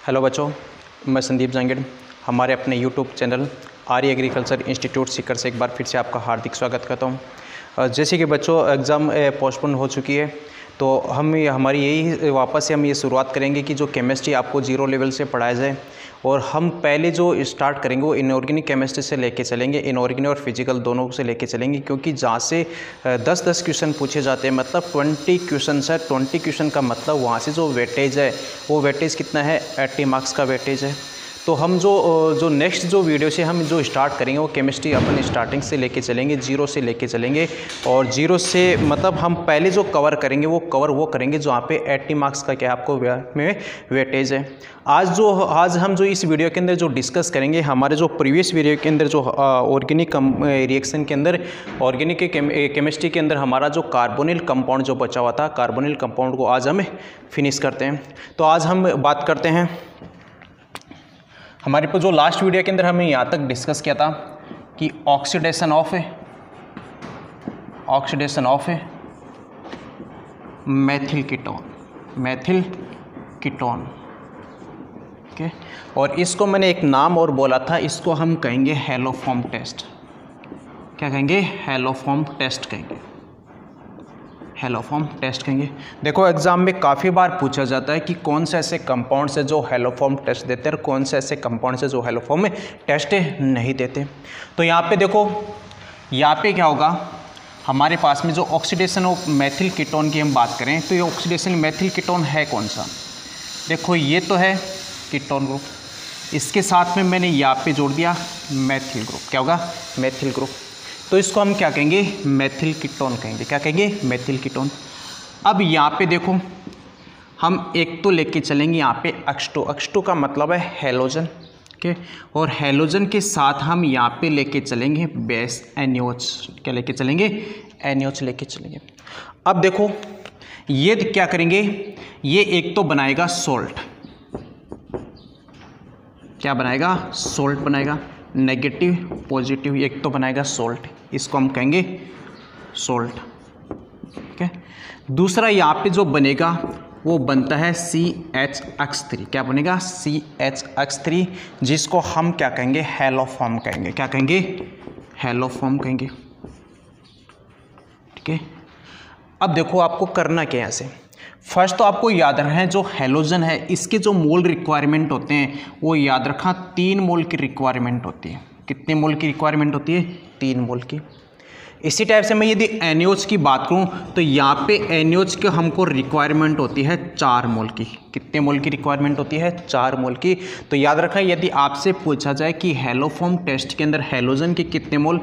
Hello बच्चों, मैं संदीप जांगड़। हमारे अपने यूट्यूब चैनल आर्य एग्रीकल्चर इंस्टीट्यूट सीकर से एक बार फिर से आपका हार्दिक स्वागत करता हूं। जैसे कि बच्चों एग्ज़ाम पोस्टपोन हो चुकी है, तो हमारी यही वापस से हम ये शुरुआत करेंगे कि जो केमिस्ट्री आपको 0 लेवल से पढ़ाया जाए, और हम पहले जो स्टार्ट करेंगे वो इनऑर्गेनिक केमिस्ट्री से लेके चलेंगे, इनऑर्गेनिक और फिजिकल दोनों से लेके चलेंगे, क्योंकि जहाँ से 10-10 क्वेश्चन पूछे जाते हैं, मतलब 20 क्वेश्चन है। 20 क्वेश्चन का मतलब वहाँ से जो वेटेज है वो वेटेज कितना है, 80 मार्क्स का वेटेज है। तो हम जो नेक्स्ट जो वीडियो से हम जो स्टार्ट करेंगे वो केमिस्ट्री अपन स्टार्टिंग से लेके चलेंगे, 0 से लेके चलेंगे, और 0 से मतलब हम पहले जो कवर करेंगे वो करेंगे जहाँ पे 80 मार्क्स का क्या आपको में वेटेज है। आज हम जो इस वीडियो के अंदर जो डिस्कस करेंगे, हमारे जो प्रीवियस वीडियो के अंदर जो ऑर्गेनिक रिएक्शन के अंदर ऑर्गेनिक केमिस्ट्री के अंदर हमारा जो कार्बोनिल कंपाउंड जो बचा हुआ था, कार्बोनिल कंपाउंड को आज हम फिनिश करते हैं। तो आज हम बात करते हैं, हमारे पर जो लास्ट वीडियो के अंदर हमने यहाँ तक डिस्कस किया था कि oxidation of methyl ketone, okay. और इसको मैंने एक नाम और बोला था, इसको हम कहेंगे हेलोफॉर्म टेस्ट। क्या कहेंगे? हेलोफॉर्म टेस्ट कहेंगे, हेलोफॉर्म टेस्ट कहेंगे। देखो एग्जाम में काफ़ी बार पूछा जाता है कि कौन से ऐसे कंपाउंड से जो हेलोफॉर्म टेस्ट देते हैं और कौन से ऐसे कंपाउंड से जो हेलोफॉर्म टेस्ट नहीं देते। तो यहाँ पे देखो, यहाँ पे क्या होगा, हमारे पास में जो ऑक्सीडेशन ऑफ मेथिल कीटोन की हम बात करें, तो ये ऑक्सीडेशन मेथिल कीटोन है कौन सा? देखो ये तो है कीटोन ग्रुप, इसके साथ में मैंने यहाँ पे जोड़ दिया मेथिल ग्रुप। क्या होगा? Methyl group. तो इसको हम क्या कहेंगे? मेथिल कीटोन कहेंगे। क्या कहेंगे? Methyl ketone. अब यहाँ पे देखो, हम एक तो लेके चलेंगे यहाँ पे H2 का मतलब है हेलोजन, ओके। और हेलोजन के साथ हम यहाँ पे लेके चलेंगे बेस NaOH। क्या लेके चलेंगे? NaOH लेके चलेंगे। अब देखो ये क्या करेंगे, ये एक तो बनाएगा सोल्ट। क्या बनाएगा? सोल्ट बनाएगा, नेगेटिव पॉजिटिव, एक तो बनाएगा सोल्ट, इसको हम कहेंगे सोल्ट, ओके। दूसरा यहाँ पे जो बनेगा वो बनता है CHX3। क्या बनेगा? CHX3, जिसको हम क्या कहेंगे? हेलोफॉर्म कहेंगे। क्या कहेंगे? हेलोफॉर्म कहेंगे, ठीक है। अब देखो आपको करना क्या है ऐसे, फर्स्ट तो आपको याद रखना है जो हेलोजन है इसके जो मोल रिक्वायरमेंट होते हैं वो याद रखा, 3 मोल की रिक्वायरमेंट होती है। कितने मोल की रिक्वायरमेंट होती है? 3 मोल की। इसी टाइप से मैं यदि NaOH की बात करूं तो यहाँ पे NaOH के हमको रिक्वायरमेंट होती है 4 मोल की। कितने मोल की रिक्वायरमेंट होती है? 4 मोल की। तो याद रखना, यदि आपसे पूछा जाए कि हेलोफॉर्म टेस्ट के अंदर हेलोजन के कितने मोल?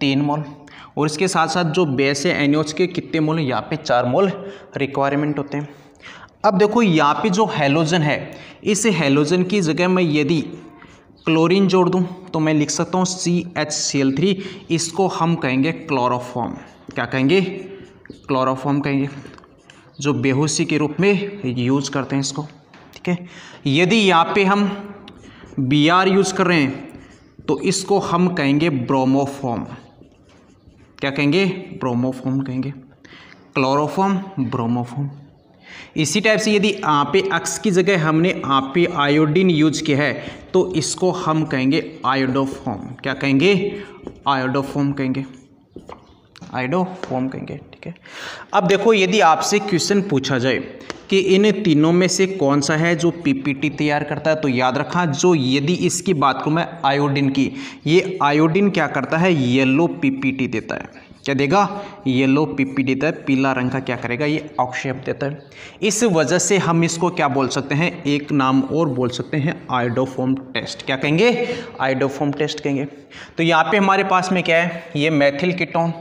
3 मोल। और इसके साथ साथ जो बेस है NaOH के कितने मोल? यहाँ पे 4 मोल रिक्वायरमेंट होते हैं। अब देखो यहाँ पे जो हेलोजन है, इस हेलोजन की जगह मैं यदि क्लोरीन जोड़ दूं तो मैं लिख सकता हूँ CHCl3। इसको हम कहेंगे क्लोरोफॉर्म। क्या कहेंगे? क्लोरोफॉर्म कहेंगे, जो बेहोशी के रूप में यूज करते हैं इसको, ठीक है। यदि यहाँ पे हम Br यूज कर रहे हैं तो इसको हम कहेंगे ब्रोमोफॉर्म। क्या कहेंगे? ब्रोमोफॉर्म कहेंगे, क्लोरोफॉर्म, ब्रोमोफॉर्म। इसी टाइप से यदि यहाँ पे X की जगह हमने यहाँ पे आयोडीन यूज किया है तो इसको हम कहेंगे आयोडोफॉर्म। क्या कहेंगे? आयोडोफॉर्म कहेंगे, आयोडोफॉर्म कहेंगे, ठीक है। अब देखो यदि आपसे क्वेश्चन पूछा जाए कि इन तीनों में से कौन सा है जो PPT तैयार करता है, तो याद रखा, जो यदि इसकी बात करूँ मैं आयोडीन की, ये आयोडीन क्या करता है? येलो PPT देता है। क्या देगा? येलो PPT देता है, पीला रंग का क्या करेगा? ये ऑक्सीडेशन देता है। इस वजह से हम इसको क्या बोल सकते हैं? एक नाम और बोल सकते हैं आयोडोफॉर्म टेस्ट। क्या कहेंगे? आयोडोफॉर्म टेस्ट कहेंगे। तो यहाँ पे हमारे पास में क्या है? ये मेथिल कीटोन,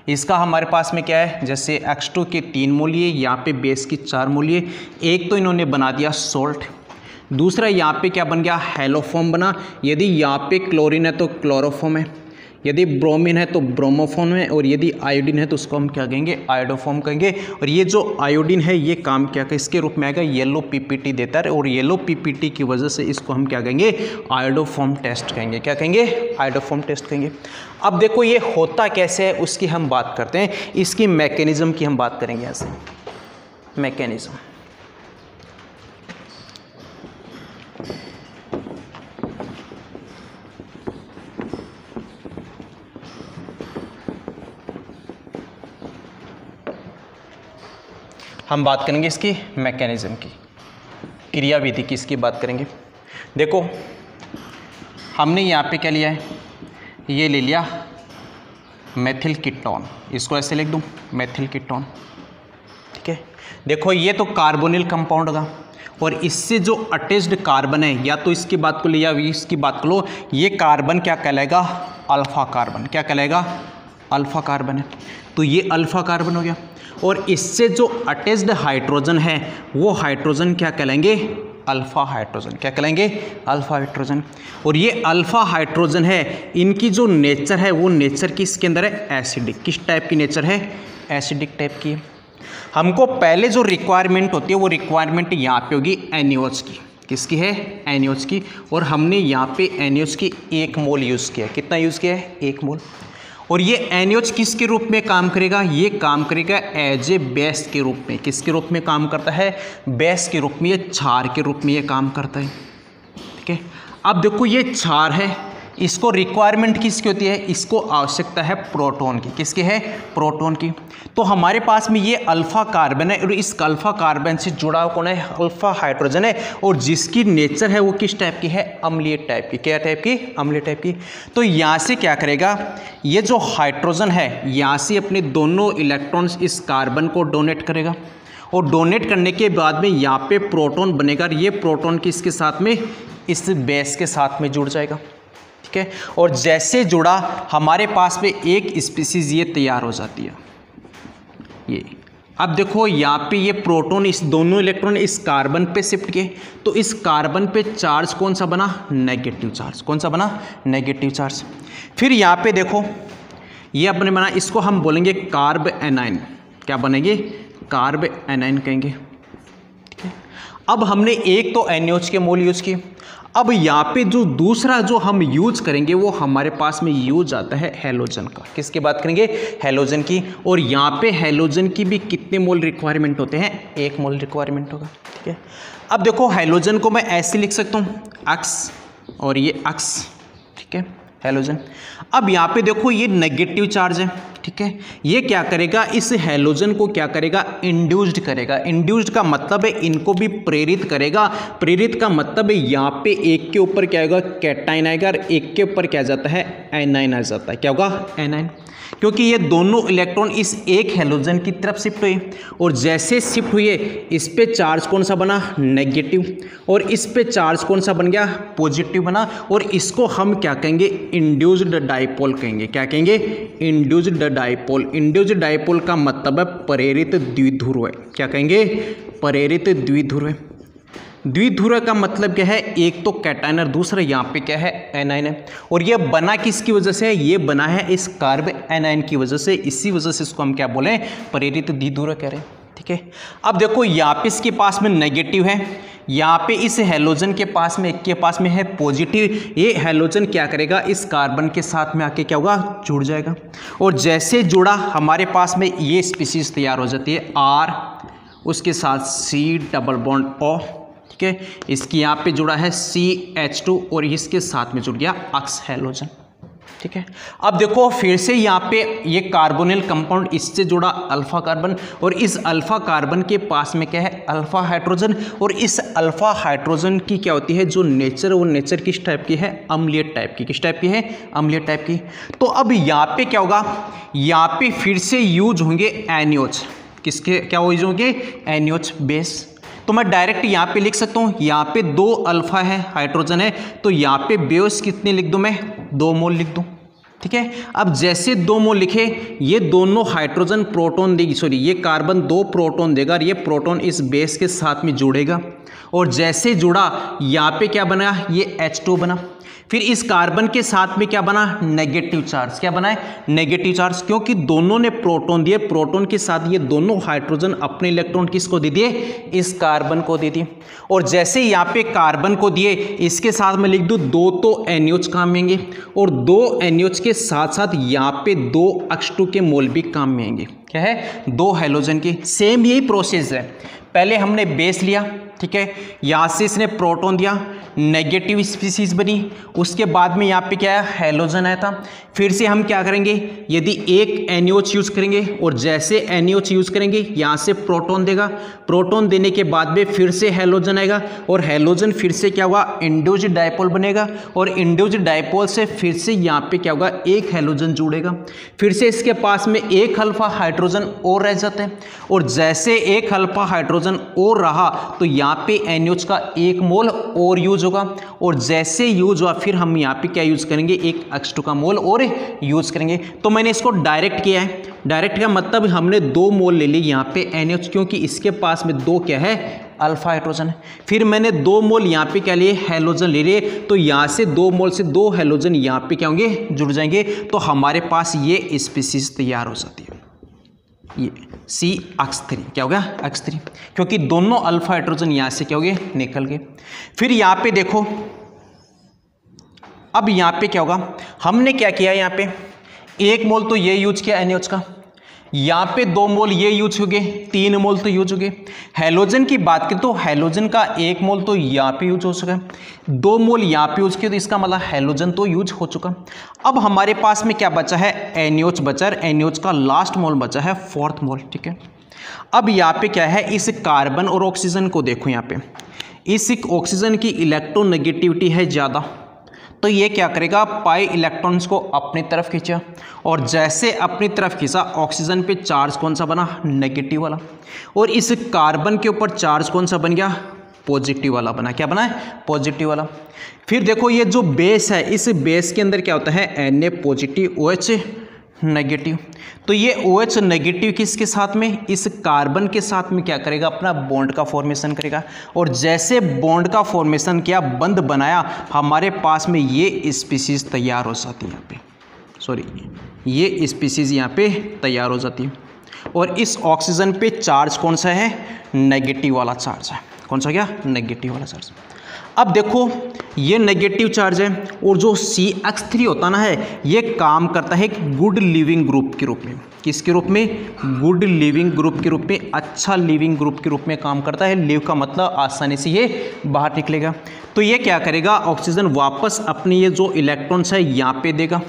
इसका हमारे पास में क्या है? जैसे H2 के 3 मूल्य, यहाँ पे बेस की 4 मूल्य, एक तो इन्होंने बना दिया सोल्ट, दूसरा यहाँ पे क्या बन गया? हेलोफॉर्म बना। यदि यहाँ पे क्लोरीन है तो क्लोरोफॉर्म है, यदि ब्रोमीन है तो ब्रोमोफॉर्म है, और यदि आयोडीन है तो उसको हम क्या कहेंगे? आयोडोफॉर्म कहेंगे। और ये जो आयोडीन है ये काम क्या कर इसके रूप में आएगा? येलो PPT देता है, और येलो PPT की वजह से इसको हम क्या कहेंगे? आयोडोफॉर्म टेस्ट कहेंगे। क्या कहेंगे? आयोडोफॉर्म टेस्ट कहेंगे। अब देखो ये होता कैसे है उसकी हम बात करते हैं, इसकी मैकेनिज्म की हम बात करेंगे। यहाँ से मैकेनिज्म, हम बात करेंगे इसकी मैकेनिज्म की, क्रियाविधि की इसकी बात करेंगे। देखो हमने यहाँ पे क्या लिया है, ये ले लिया मेथिल कीटोन, इसको ऐसे लिख दूँ मेथिल कीटोन, ठीक है। देखो ये तो कार्बोनिल कंपाउंड होगा और इससे जो अटैच्ड कार्बन है, या तो इसकी बात को ले या इसकी बात को लो, ये कार्बन क्या कहलाएगा, अल्फा कार्बन। क्या कहलाएगा, अल्फा कार्बन है, तो ये अल्फा कार्बन हो गया। और इससे जो अटैच्ड हाइड्रोजन है वो हाइड्रोजन क्या कहलाएंगे, अल्फा हाइड्रोजन। क्या कहलाएंगे, अल्फा हाइड्रोजन। और ये अल्फा हाइड्रोजन है, इनकी जो नेचर है वो नेचर किसके अंदर है, एसिडिक। किस टाइप की नेचर है, एसिडिक टाइप की। हमको पहले जो रिक्वायरमेंट होती है वो रिक्वायरमेंट यहाँ पे होगी NaOH की। किसकी है, NaOH की। और हमने यहाँ पे NaOH की 1 मोल यूज़ किया। कितना यूज़ किया है, 1 मोल। और ये NaOH किसके रूप में काम करेगा, ये काम करेगा एज ए बेस के रूप में। किसके रूप में काम करता है, बेस के रूप में, ये क्षार के रूप में ये काम करता है, ठीक है। अब देखो ये क्षार है, इसको रिक्वायरमेंट किसकी होती है, इसको आवश्यकता है प्रोटॉन की। किसकी है, प्रोटॉन की। तो हमारे पास में ये अल्फा कार्बन है और इस अल्फा कार्बन से जुड़ा हुआ कौन है, अल्फा हाइड्रोजन है, और जिसकी नेचर है वो किस टाइप की है, अम्लीय टाइप की। क्या टाइप की, अम्लीय टाइप की। तो यहाँ से क्या करेगा, ये जो हाइड्रोजन है यहाँ से अपने दोनों इलेक्ट्रॉन्स इस कार्बन को डोनेट करेगा, और डोनेट करने के बाद में यहाँ पे प्रोटॉन बनेगा। ये प्रोटॉन किसके साथ में, इस बेस के साथ में जुड़ जाएगा, ठीक है। और जैसे जुड़ा हमारे पास में एक स्पीसीज ये तैयार हो जाती है, ये। अब देखो यहाँ पे ये प्रोटॉन, इस दोनों इलेक्ट्रॉन इस कार्बन पे शिफ्ट किए, तो इस कार्बन पे चार्ज कौन सा बना, नेगेटिव चार्ज। कौन सा बना, नेगेटिव चार्ज। फिर यहाँ पे देखो ये अपने बना, इसको हम बोलेंगे कार्ब एनाइन। क्या बनेंगे, कार्ब एनाइन कहेंगे, ठीक है। अब हमने एक तो NaOH के मोल यूज किए। अब यहाँ पे जो दूसरा जो हम यूज करेंगे वो हमारे पास में यूज आता है हैलोजन का। किसकी बात करेंगे, हैलोजन की। और यहाँ पे हैलोजन की भी कितने मोल रिक्वायरमेंट होते हैं, 1 मोल रिक्वायरमेंट होगा, ठीक है। अब देखो हैलोजन को मैं ऐसे लिख सकता हूँ, X और ये X, ठीक है, हैलोजन। अब यहाँ पे देखो ये नेगेटिव चार्ज है, ठीक है। ये क्या करेगा, इस हैलोजन को क्या करेगा, इंड्यूस्ड करेगा। इंड्यूस्ड का मतलब है इनको भी प्रेरित करेगा। प्रेरित का मतलब है यहाँ पे एक के ऊपर क्या होगा, कैटाइन आएगा, और एक के ऊपर क्या जाता है, एनाइन आ जाता है। क्या होगा, एनाइन। क्योंकि ये दोनों इलेक्ट्रॉन इस एक हैलोजन की तरफ शिफ्ट हुए, और जैसे शिफ्ट हुए इस पे चार्ज कौन सा बना, नेगेटिव, और इस पे चार्ज कौन सा बन गया, पॉजिटिव बना। और इसको हम क्या कहेंगे, इंड्यूस्ड डाइपोल कहेंगे। क्या कहेंगे, इंड्यूस्ड डाइपोल। इंड्यूस्ड डाइपोल का मतलब है प्रेरित द्विध्रुव। क्या कहेंगे, प्रेरित द्विध्रुव। द्विध्रुव का मतलब क्या है, एक तो कैटाइन और दूसरा यहाँ पे क्या है, एनाइन है। और ये बना किसकी वजह से, ये बना है इस कार्ब एनाइन की वजह से। इसी वजह से इसको हम क्या बोले, प्रेरित द्विध्रुव कह रहे हैं, ठीक है। अब देखो यहाँ पे इसके पास में नेगेटिव है, यहाँ पे इस हैलोजन के पास में, एक के पास में है पॉजिटिव। ये हैलोजन क्या करेगा, इस कार्बन के साथ में आके क्या होगा, जुड़ जाएगा। और जैसे जुड़ा हमारे पास में ये स्पीसीज तैयार हो जाती है, R, उसके साथ C डबल बॉन्ड O, ठीक है। इसकी यहाँ पे जुड़ा है CH2 और इसके साथ में जुड़ गया X हैलोजन, ठीक है। अब देखो फिर से यहाँ पे ये कार्बोनिल कंपाउंड, इससे जुड़ा अल्फा कार्बन, और इस अल्फा कार्बन के पास में क्या है, अल्फा हाइड्रोजन। और इस अल्फा हाइड्रोजन की क्या होती है, जो नेचर, वो नेचर किस टाइप की है, अम्लीय टाइप की। किस टाइप की है, अम्लीय टाइप की। तो अब यहाँ पे क्या होगा, यहाँ पे फिर से यूज होंगे NaOH। किसके क्या यूज होंगे, NaOH बेस। तो मैं डायरेक्ट यहाँ पे लिख सकता हूँ, यहाँ पे 2 अल्फा है, हाइड्रोजन है, तो यहाँ पे बेस कितने लिख दूँ मैं, 2 मोल लिख दूँ, ठीक है। अब जैसे 2 मोल लिखे, ये दोनों हाइड्रोजन प्रोटॉन देगी, सॉरी ये कार्बन 2 प्रोटॉन देगा, और ये प्रोटॉन इस बेस के साथ में जुड़ेगा। और जैसे जुड़ा यहाँ पे क्या बना, ये H2 बना। फिर इस कार्बन के साथ में क्या बना, नेगेटिव चार्ज। क्या बना है, नेगेटिव चार्ज, क्योंकि दोनों ने प्रोटॉन दिए। प्रोटॉन के साथ ये दोनों हाइड्रोजन अपने इलेक्ट्रॉन किसको दे दिए, इस कार्बन को दे दिए। और जैसे यहाँ पे कार्बन को दिए, इसके साथ में लिख दूँ 2 तो NaOH काम में आएंगे, और 2 NaOH के साथ साथ यहाँ पे 2 H2 के मोल भी काम में आएंगे। क्या है, 2 हैलोजन की। सेम यही प्रोसेस है, पहले हमने बेस लिया, ठीक है, यहाँ से इसने प्रोटॉन दिया, नेगेटिव स्पीसीज बनी। उसके बाद में यहाँ पे क्या है, हैलोजन आया था। फिर से हम क्या करेंगे, यदि एक NaOH यूज़ करेंगे और जैसे NaOH यूज़ करेंगे यहाँ से प्रोटॉन देगा, प्रोटॉन देने के बाद में फिर से हैलोजन आएगा और हैलोजन फिर से क्या होगा, इंड्यूस्ड डायपोल बनेगा और इंड्यूस्ड डायपोल से फिर से यहाँ पे क्या होगा, एक हैलोजन जुड़ेगा। फिर से इसके पास में एक अल्फा हाइड्रोजन और रह जाता है और जैसे एक अल्फा हाइड्रोजन और रहा तो यहाँ पे NaOH का एक मोल और यूज होगा और जैसे यूज हुआ फिर हम यहाँ पे क्या यूज करेंगे, एक H2 का मोल और यूज करेंगे। तो मैंने इसको डायरेक्ट किया है। डायरेक्ट का मतलब हमने 2 मोल ले ली यहाँ पे NaOH, क्योंकि इसके पास में 2 क्या है, अल्फा हाइड्रोजन है। फिर मैंने 2 मोल यहाँ पे क्या लिए, हैलोजन ले लिए, तो यहाँ से 2 मोल से 2 हैलोजन यहाँ पे क्या होंगे, जुड़ जाएंगे। तो हमारे पास ये स्पीसीज तैयार हो जाती है, ये CH3 क्या हो गया, H3, क्योंकि दोनों अल्फा हाइड्रोजन यहाँ से क्या हो गए, निकल गए। फिर यहाँ पे देखो, अब यहाँ पे क्या होगा, हमने क्या किया, यहाँ पे 1 मोल तो ये यूज किया NaOH का, यहाँ पे 2 मोल ये यूज हो गए, 3 मोल तो यूज हो गए। हैलोजन की बात करें तो हैलोजन का 1 मोल तो यहाँ पे यूज हो चुका है, 2 मोल यहाँ पे यूज किया, तो इसका मतलब हैलोजन तो यूज हो चुका। अब हमारे पास में क्या बचा है, NaOH बचा है। NaOH का लास्ट मोल बचा है 4th मोल, ठीक है। अब यहाँ पे क्या है, इस कार्बन और ऑक्सीजन को देखो, यहाँ पे इस ऑक्सीजन की इलेक्ट्रोनेगेटिविटी है ज़्यादा, तो ये क्या करेगा, पाई इलेक्ट्रॉन्स को अपनी तरफ खींचा और जैसे अपनी तरफ खींचा ऑक्सीजन पे चार्ज कौन सा बना, नेगेटिव वाला, और इस कार्बन के ऊपर चार्ज कौन सा बन गया, पॉजिटिव वाला बना। क्या बना है, पॉजिटिव वाला। फिर देखो ये जो बेस है, इस बेस के अंदर क्या होता है, Na पॉजिटिव OH नेगेटिव। तो ये OH नेगेटिव किसके साथ में, इस कार्बन के साथ में क्या करेगा, अपना बॉन्ड का फॉर्मेशन करेगा और जैसे बॉन्ड का फॉर्मेशन किया, बंध बनाया, हमारे पास में ये स्पीसीज तैयार हो जाती है। यहाँ पे सॉरी, ये स्पीसीज यहाँ पे तैयार हो जाती है और इस ऑक्सीजन पे चार्ज कौन सा है, नेगेटिव वाला चार्ज है। कौन सा, क्या, नेगेटिव वाला चार्ज। अब देखो ये नेगेटिव चार्ज है और जो CH3 होता ना है, ये काम करता है एक गुड लिविंग ग्रुप के रूप में। किसके रूप में, गुड लिविंग ग्रुप के रूप में, अच्छा लिविंग ग्रुप के रूप में काम करता है। लिव का मतलब आसानी से ये बाहर निकलेगा। तो ये क्या करेगा, ऑक्सीजन वापस अपने ये जो इलेक्ट्रॉन्स है यहाँ पे देगा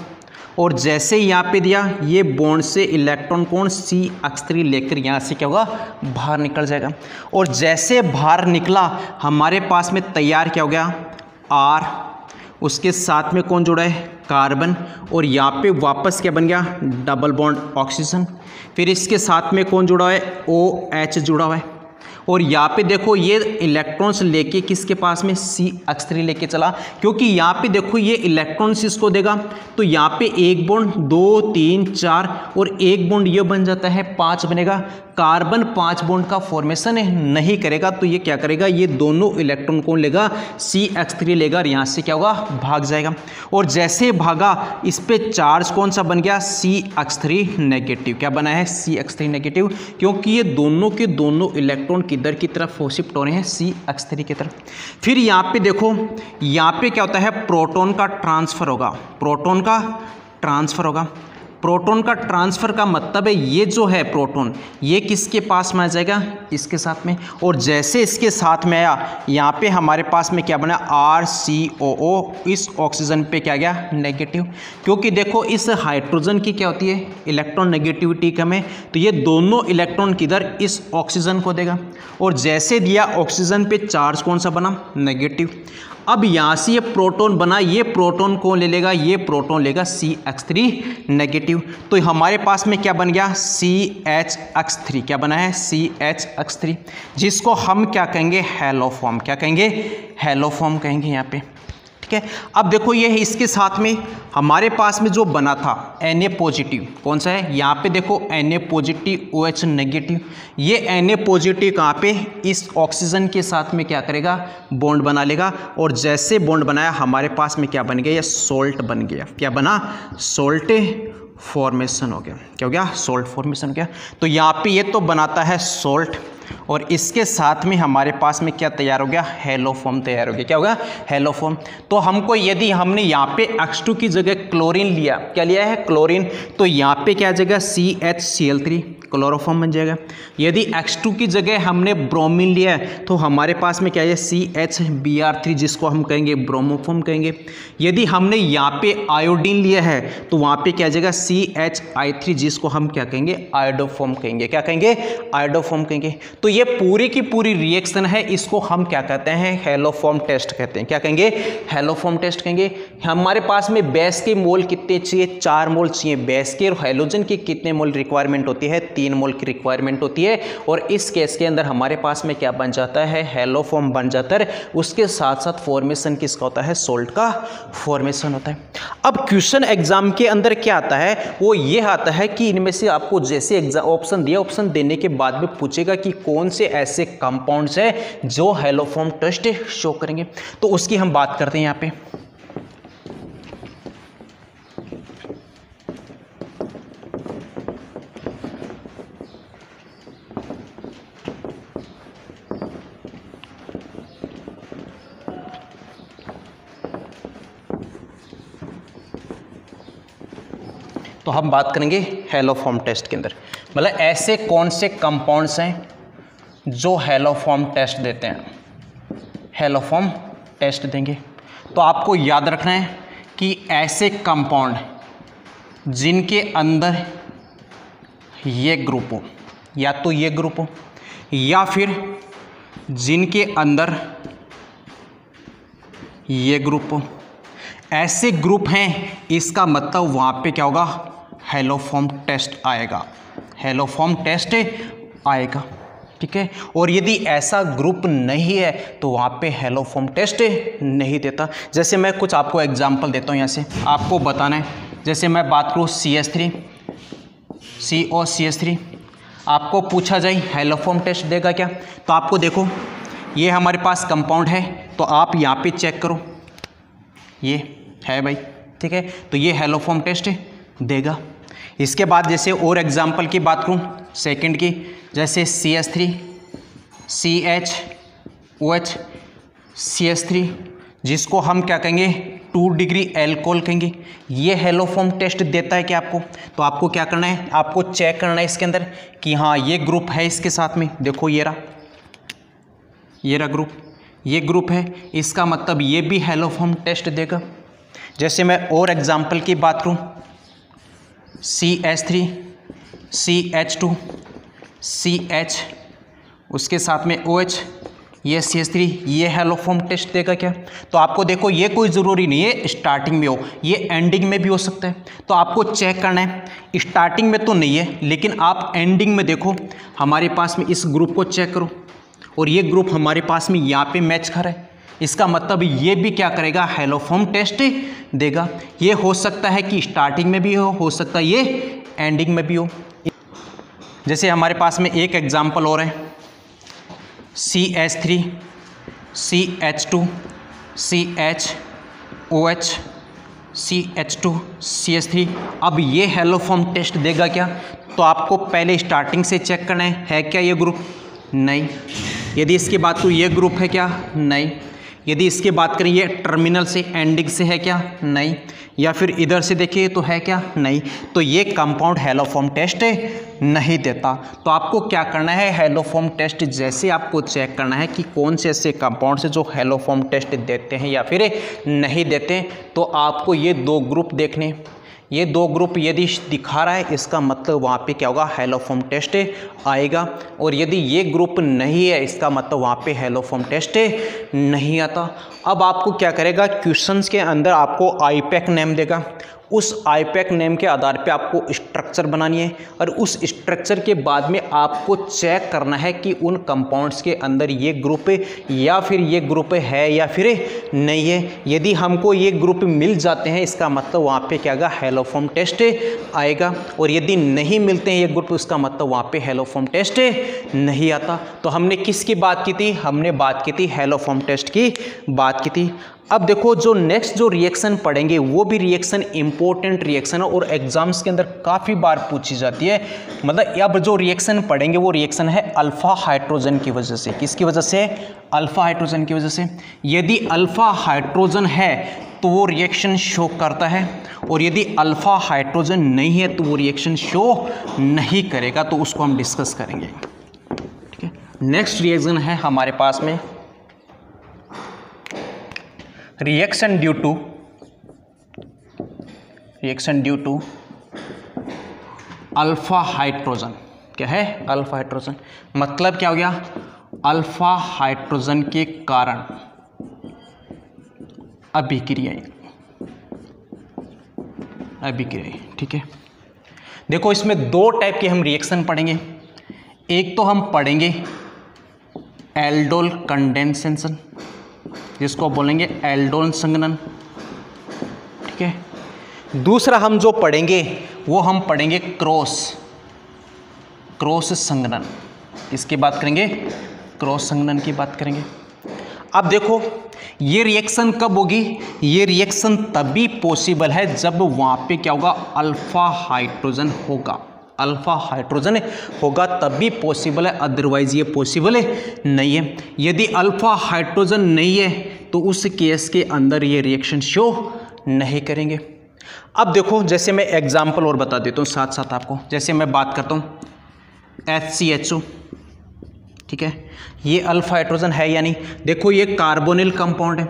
और जैसे यहाँ पे दिया, ये बॉन्ड से इलेक्ट्रॉन कौन, CH3 लेकर यहाँ से क्या होगा, बाहर निकल जाएगा और जैसे बाहर निकला हमारे पास में तैयार क्या हो गया, R, उसके साथ में कौन जुड़ा है, कार्बन, और यहाँ पे वापस क्या बन गया, डबल बॉन्ड ऑक्सीजन। फिर इसके साथ में कौन जुड़ा है, OH जुड़ा हुआ है और यहाँ पे देखो ये इलेक्ट्रॉन्स लेके किसके पास में, CH3 लेके चला, क्योंकि यहाँ पे देखो ये इलेक्ट्रॉन्स इसको देगा, तो यहाँ पे एक बॉन्ड 2 3 4 और एक बॉन्ड ये बन जाता है 5 बनेगा। कार्बन 5 बॉन्ड का फॉर्मेशन नहीं करेगा, तो ये क्या करेगा, ये दोनों इलेक्ट्रॉन कौन लेगा, CH3 लेगा और यहाँ से क्या होगा, भाग जाएगा और जैसे भागा इस पे चार्ज कौन सा बन गया, CH3 नेगेटिव। क्या बना है, CH3 नेगेटिव, क्योंकि ये दोनों के दोनों इलेक्ट्रॉन किधर की तरफ शिफ्ट हो रहे हैं, CH3 की तरफ। फिर यहाँ पे देखो, यहाँ पे क्या होता है, प्रोटॉन का ट्रांसफर होगा, प्रोटॉन का ट्रांसफर होगा। प्रोटॉन का ट्रांसफर का मतलब है ये जो है प्रोटॉन, ये किसके पास में आ जाएगा, इसके साथ में, और जैसे इसके साथ में आया यहाँ पे हमारे पास में क्या बना, RCOO, इस ऑक्सीजन पे क्या गया, नेगेटिव, क्योंकि देखो इस हाइड्रोजन की क्या होती है, इलेक्ट्रॉन नेगेटिविटी कम है, तो ये दोनों इलेक्ट्रॉन किधर, इस ऑक्सीजन को देगा और जैसे दिया ऑक्सीजन पे चार्ज कौन सा बना, नेगेटिव। अब यहाँ से ये प्रोटॉन बना, ये प्रोटॉन कौन ले लेगा, ये प्रोटॉन लेगा CH3 नेगेटिव। तो हमारे पास में क्या बन गया, CHX3। क्या बना है, CHX3, जिसको हम क्या कहेंगे, हैलोफॉर्म। क्या कहेंगे, हैलोफॉर्म कहेंगे यहाँ पे, ठीक है। अब देखो ये इसके साथ में हमारे पास में जो बना था Na पॉजिटिव, कौन सा है, यहाँ पे देखो Na पॉजिटिव OH नेगेटिव। ये Na पॉजिटिव कहाँ पे, इस ऑक्सीजन के साथ में क्या करेगा, बॉन्ड बना लेगा और जैसे बॉन्ड बनाया हमारे पास में क्या बन गया, ये सोल्ट बन गया। क्या बना, सोल्ट फॉर्मेशन हो गया। क्या हो गया, सोल्ट फॉर्मेशन हो गया। तो यहाँ पे ये तो बनाता है सोल्ट और इसके साथ में हमारे पास में क्या तैयार हो गया, हैलोफॉर्म तैयार हो गया। क्या होगा, हैलोफॉर्म। तो हमको यदि हमने यहाँ पे H2 की जगह क्लोरीन लिया, क्या लिया है, क्लोरीन, तो यहाँ पे क्या आ जाएगा, CHCl3, क्लोरोफॉर्म बन जाएगा। यदि X2 की जगह हमने ब्रोमीन लिया है तो हमारे पास में क्या है CHBr3 जिसको हम कहेंगे ब्रोमोफॉर्म कहेंगे। यदि हमने यहाँ पे आयोडीन लिया है तो वहाँ पे क्या आ जाएगा CHI3 जिसको हम क्या कहेंगे आयोडोफॉर्म कहेंगे। क्या कहेंगे आयोडोफॉर्म कहेंगे। तो ये पूरी की पूरी रिएक्शन है, इसको हम क्या कहते हैं हैलोफॉर्म टेस्ट कहते हैं। क्या कहेंगे हैलोफॉर्म टेस्ट कहेंगे। हमारे पास में बेस के मोल कितने चाहिए 4 मोल चाहिए बेस के, और हेलोजन की कितने मोल रिक्वायरमेंट होती है 3 मोल की रिक्वायरमेंट होती है। और इस केस के अंदर हमारे पास में क्या बन जाता है हैलोफॉर्म बन जाता है। उसके साथ साथ फॉर्मेशन किसका होता है सोल्ट का फॉर्मेशन होता है। अब क्वेश्चन एग्जाम के अंदर क्या आता है वो ये आता है कि इनमें से आपको जैसे एग्जाम ऑप्शन दिया, ऑप्शन देने के बाद में पूछेगा कि कौन से ऐसे कंपाउंड्स है जो हैलोफॉर्म टेस्ट शो करेंगे। तो उसकी हम बात करते हैं यहाँ पे। तो हम बात करेंगे हैलोफॉर्म टेस्ट के अंदर, मतलब ऐसे कौन से कंपाउंड्स हैं जो हैलोफॉर्म टेस्ट देते हैं, हैलोफॉर्म टेस्ट देंगे। तो आपको याद रखना है कि ऐसे कंपाउंड जिनके अंदर ये ग्रुप हो, या तो ये ग्रुप हो या फिर जिनके अंदर ये ग्रुप हो, ऐसे ग्रुप हैं, इसका मतलब वहाँ पे क्या होगा हैलोफॉर्म टेस्ट आएगा, हैलोफॉर्म टेस्ट आएगा। ठीक है। और यदि ऐसा ग्रुप नहीं है तो वहाँ पे हैलोफॉर्म टेस्ट नहीं देता। जैसे मैं कुछ आपको एग्जांपल देता हूँ, यहाँ से आपको बताना है। जैसे मैं बात करूँ CH3 COCH3, आपको पूछा जाए हैलोफॉर्म टेस्ट देगा क्या, तो आपको देखो ये हमारे पास कंपाउंड है, तो आप यहाँ पे चेक करो ये है भाई। ठीक है, तो ये हैलोफॉर्म टेस्ट देगा। इसके बाद जैसे और एग्जांपल की बात करूं सेकंड की, जैसे CH3 CHOH CH3 जिसको हम क्या कहेंगे 2 डिग्री एल्कोहल कहेंगे, ये हैलोफॉर्म टेस्ट देता है क्या आपको। तो आपको क्या करना है, आपको चेक करना है इसके अंदर कि हाँ ये ग्रुप है इसके साथ में। देखो ये रहा ग्रुप, ये ग्रुप है, इसका मतलब ये भी हैलोफॉर्म टेस्ट देगा। जैसे मैं और एग्जांपल की बात करूं CH3 CH2 CH उसके साथ में OH, ये CH3, ये हैलोफॉर्म टेस्ट देगा क्या। तो आपको देखो ये कोई ज़रूरी नहीं है स्टार्टिंग में हो, ये एंडिंग में भी हो सकता है। तो आपको चेक करना है, स्टार्टिंग में तो नहीं है लेकिन आप एंडिंग में देखो हमारे पास में इस ग्रुप को चेक करो और ये ग्रुप हमारे पास में यहाँ पे मैच कर रहा है, इसका मतलब ये भी क्या करेगा हैलोफॉर्म टेस्ट देगा। ये हो सकता है कि स्टार्टिंग में भी हो सकता है ये एंडिंग में भी हो। जैसे हमारे पास में एक एग्जांपल और है CH3 CH2 CHOH CH2 CH3, अब ये हैलोफॉर्म टेस्ट देगा क्या। तो आपको पहले स्टार्टिंग से चेक करना है क्या ये ग्रुप, नहीं। यदि इसकी बात करूँ ये ग्रुप है क्या, नहीं। यदि इसकी बात करें ये टर्मिनल से एंडिंग से है क्या, नहीं। या फिर इधर से देखिए तो है क्या, नहीं। तो ये कंपाउंड हैलोफॉर्म टेस्ट नहीं देता। तो आपको क्या करना है हैलोफॉर्म टेस्ट जैसे आपको चेक करना है कि कौन से ऐसे कंपाउंड्स जो हैलोफॉर्म टेस्ट देते हैं या फिर नहीं देते। तो आपको ये 2 ग्रुप देखने, ये 2 ग्रुप यदि दिखा रहा है इसका मतलब वहाँ पे क्या होगा हैलोफॉर्म टेस्ट आएगा। और यदि ये ग्रुप नहीं है इसका मतलब वहाँ पे हैलोफॉर्म टेस्ट नहीं आता। अब आपको क्या करेगा, क्वेश्चंस के अंदर आपको आईपैक नेम देगा, उस आईपैक नेम के आधार पे आपको स्ट्रक्चर बनानी है और उस स्ट्रक्चर के बाद में आपको चेक करना है कि उन कंपाउंड्स के अंदर ये ग्रुप या फिर ये ग्रुप है या फिर नहीं है। यदि हमको ये ग्रुप मिल जाते हैं इसका मतलब वहाँ पे क्या आएगा हैलोफॉर्म टेस्ट आएगा, और यदि नहीं मिलते हैं ये ग्रुप उसका मतलब वहाँ पे हैलोफॉर्म टेस्ट नहीं आता। तो हमने किसकी बात की थी, हमने बात की थी हैलोफॉर्म टेस्ट की बात की थी। अब देखो जो नेक्स्ट जो रिएक्शन पढ़ेंगे वो भी रिएक्शन इंपॉर्टेंट रिएक्शन है और एग्जाम्स के अंदर काफ़ी बार पूछी जाती है। मतलब अब जो रिएक्शन पढ़ेंगे वो रिएक्शन है अल्फा हाइड्रोजन की वजह से। किसकी वजह से? अल्फा हाइड्रोजन की वजह से। यदि अल्फा हाइड्रोजन है तो वो रिएक्शन शो करता है, और यदि अल्फा हाइड्रोजन नहीं है तो वो रिएक्शन शो नहीं करेगा। तो उसको हम डिस्कस करेंगे। ठीक है, नेक्स्ट रिएक्शन है हमारे पास में reaction due to alpha hydrogen. क्या है? Alpha hydrogen. मतलब क्या हो गया? अल्फा हाइड्रोजन के कारण अभिक्रियाएं। ठीक है, देखो इसमें दो टाइप के हम रिएक्शन पढ़ेंगे। एक तो हम पढ़ेंगे एल्डोल कंडेंसेशन, जिसको बोलेंगे एल्डोल संघनन। ठीक है, दूसरा हम जो पढ़ेंगे वो हम पढ़ेंगे क्रॉस संघनन। इसकी बात करेंगे, क्रॉस संघनन की बात करेंगे। अब देखो ये रिएक्शन कब होगी? ये रिएक्शन तभी पॉसिबल है जब वहाँ पे क्या होगा? अल्फा हाइड्रोजन होगा। अल्फा हाइड्रोजन होगा तभी पॉसिबल है, अदरवाइज ये पॉसिबल नहीं है। यदि अल्फा हाइड्रोजन नहीं है तो उस केस के अंदर ये रिएक्शन शो नहीं करेंगे। अब देखो जैसे मैं एग्जांपल और बता देता हूँ साथ साथ आपको। जैसे मैं बात करता हूँ HCHO, ठीक है, ये अल्फा हाइड्रोजन है या नहीं? देखो ये कार्बोनिल कंपाउंड है।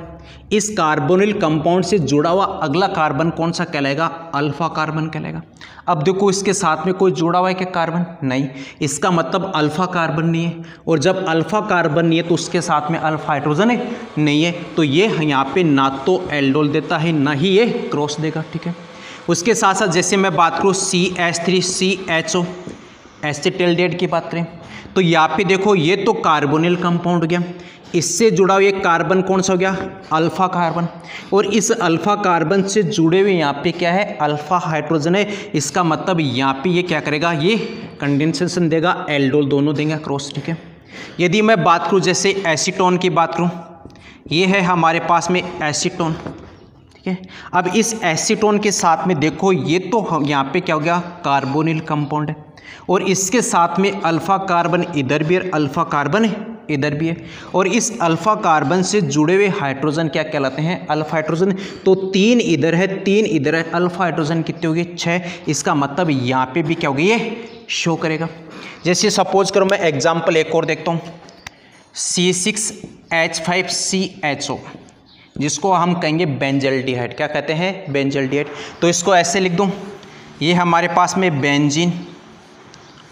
इस कार्बोनिल कंपाउंड से जुड़ा हुआ अगला कार्बन कौन सा कहलाएगा? अल्फा कार्बन कहलाएगा। अब देखो इसके साथ में कोई जुड़ा हुआ है क्या कार्बन? नहीं। इसका मतलब अल्फा कार्बन नहीं है, और जब अल्फा कार्बन नहीं है तो उसके साथ में अल्फा हाइड्रोजन नहीं है, तो ये यहाँ पे ना तो एल्डोल देता है ना ही ये क्रॉस देगा। ठीक है, उसके साथ साथ जैसे मैं बात करूँ CH3CHO एसिटाल्डिहाइड की बात करें तो यहाँ पे देखो ये तो कार्बोनिल कंपाउंड हो गया, इससे जुड़ा हुआ एक कार्बन कौन सा हो गया? Alpha carbon. और इस अल्फा कार्बन से जुड़े हुए यहाँ पे क्या है? अल्फा हाइड्रोजन है। इसका मतलब यहाँ पे ये क्या करेगा? ये कंडेंसेशन देगा, एल्डोल दोनों देंगे क्रॉस। ठीक है, यदि मैं बात करूँ जैसे एसीटोन की बात करूँ, ये है हमारे पास में एसीटोन। ठीक है, अब इस एसीटोन के साथ में देखो ये तो यहाँ पे क्या हो गया? कार्बोनिल कंपाउंड है, और इसके साथ में अल्फा कार्बन इधर भी है, अल्फा कार्बन इधर भी है, और इस अल्फा कार्बन से जुड़े हुए हाइड्रोजन क्या कहलाते हैं? Alpha hydrogen. तो 3 इधर है 3 इधर है, अल्फा हाइड्रोजन कितने हो गए? 6। इसका मतलब यहाँ पे भी क्या होगा? ये शो करेगा। जैसे सपोज करो मैं एग्जाम्पल एक और देखता हूँ, C6H5CHO, जिसको हम कहेंगे बेंजल्डिहाइड। क्या कहते हैं? बेंजल्डिहाइड। तो इसको ऐसे लिख दूँ, ये हमारे पास में बेंजीन,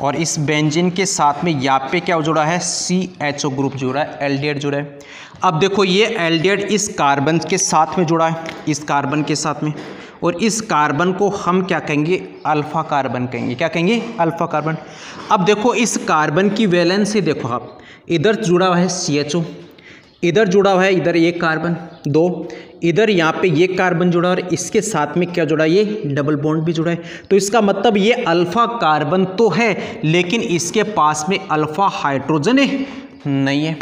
और इस बेंजीन के साथ में यहाँ पे क्या जुड़ा है? CHO ग्रुप जुड़ा है, एल्डिहाइड जुड़ा है। अब देखो ये एल्डिहाइड इस कार्बन के साथ में जुड़ा है, इस कार्बन के साथ में, और इस कार्बन को हम क्या कहेंगे? अल्फा कार्बन कहेंगे। क्या कहेंगे? Alpha carbon. अब देखो इस कार्बन की वैलेंसी देखो आप, इधर जुड़ा हुआ है CHO, इधर जुड़ा हुआ है, इधर एक कार्बन 2, इधर यहाँ पे ये कार्बन जुड़ा है, और इसके साथ में क्या जुड़ा है? ये डबल बॉन्ड भी जुड़ा है। तो इसका मतलब ये अल्फा कार्बन तो है, लेकिन इसके पास में अल्फा हाइड्रोजन नहीं है।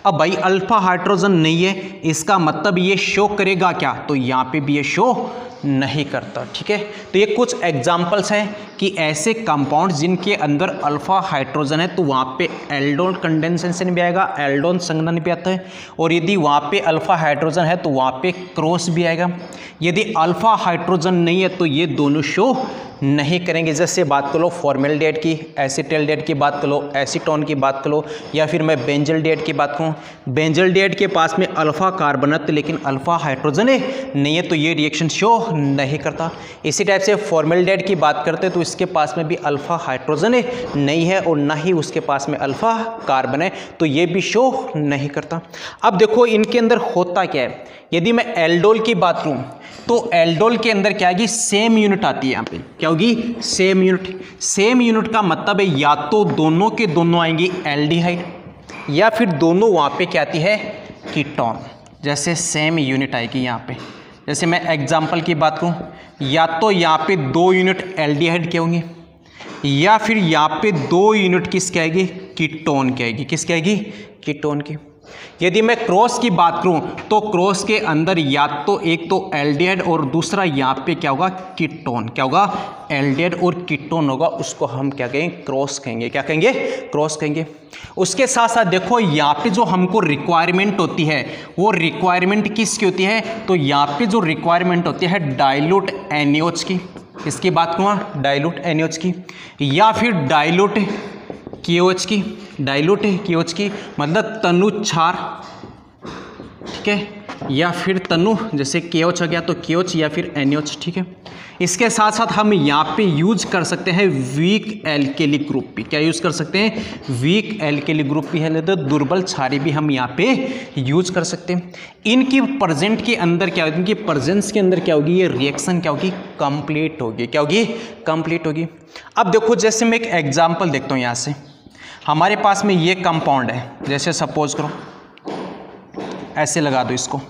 अब भाई अल्फा हाइड्रोजन नहीं है, इसका मतलब ये शो करेगा क्या? तो यहाँ पे भी ये शो नहीं करता। ठीक है, तो ये कुछ एग्जांपल्स हैं कि ऐसे कंपाउंड जिनके अंदर अल्फा हाइड्रोजन है तो वहाँ पे एल्डोल कंडेंसेशन भी आएगा, एल्डोल संघनन भी आता है, और यदि वहाँ पे अल्फा हाइड्रोजन है तो वहाँ पे क्रॉस भी आएगा। यदि अल्फा हाइड्रोजन नहीं है तो ये दोनों शो नहीं करेंगे। जैसे बात कर लो फॉर्मेल्डिहाइड की, एसिटाल्डिहाइड की बात कर लो, एसीटोन की बात कर लो, या फिर मैं बेंजल्डिहाइड की बात करूँ, बेंजल्डिहाइड के पास में अल्फा कार्बन है लेकिन अल्फा हाइड्रोजन नहीं है, तो ये रिएक्शन शो नहीं करता। इसी टाइप से फॉर्मेल्डिहाइड की बात करते तो इसके पास में भी अल्फा हाइड्रोजन नहीं है और ना ही उसके पास में अल्फा कार्बन है, तो ये भी शो नहीं करता। अब देखो इनके अंदर होता क्या है। यदि मैं एल्डोल की बात करूं तो एल्डोल के अंदर क्या आएगी? सेम यूनिट आती है। यहाँ पे क्या होगी? Same unit. सेम यूनिट का मतलब है या तो दोनों के दोनों आएंगी एल्डिहाइड, या फिर दोनों वहाँ पे क्या आती है? कीटोन। जैसे सेम यूनिट आएगी यहाँ पे। जैसे मैं एग्जाम्पल की बात करूँ, या तो यहाँ पे 2 यूनिट एल्डिहाइड के होंगे, या फिर यहाँ पे 2 यूनिट किसकी आएगी? कीटोन की आएगी। किसकी आएगी? कीटोन की। यदि मैं क्रॉस की बात करूं तो क्रॉस के अंदर या तो एक तो एल्डिहाइड और दूसरा यहाँ पे क्या होगा, कीटोन। क्या होगा, एल्डिहाइड और कीटोन होगा, उसको हम क्या कहेंगे, क्रॉस कहेंगे। क्या कहेंगे, क्रॉस कहेंगे। उसके साथ साथ देखो यहाँ पे जो हमको रिक्वायरमेंट होती है वो रिक्वायरमेंट किसकी होती है, तो यहाँ पे जो रिक्वायरमेंट होती है डाइल्यूट NaOH की, इसकी बात करूँ डाइल्यूट NaOH की, या फिर डाइल्यूट KOH की, डाइल्यूट KOH की मतलब तनु क्षार, ठीक है, या फिर तनु जैसे KOH आ गया तो KOH या फिर NaOH, ठीक है। इसके साथ साथ हम यहाँ पे यूज कर सकते हैं वीक एल्केली ग्रुप भी। क्या यूज कर सकते हैं, वीक एल्केली ग्रुप भी है, तो दुर्बल क्षारी भी हम यहाँ पे यूज कर सकते हैं। इनकी प्रेजेंट के अंदर क्या होगी, इनकी प्रेजेंस के अंदर क्या होगी, ये रिएक्शन क्या होगी, कंप्लीट होगी। क्या होगी, कंप्लीट होगी। अब देखो जैसे मैं एक एग्जाम्पल देखता हूँ, यहाँ से हमारे पास में ये कंपाउंड है, जैसे सपोज करो ऐसे लगा दो इसको,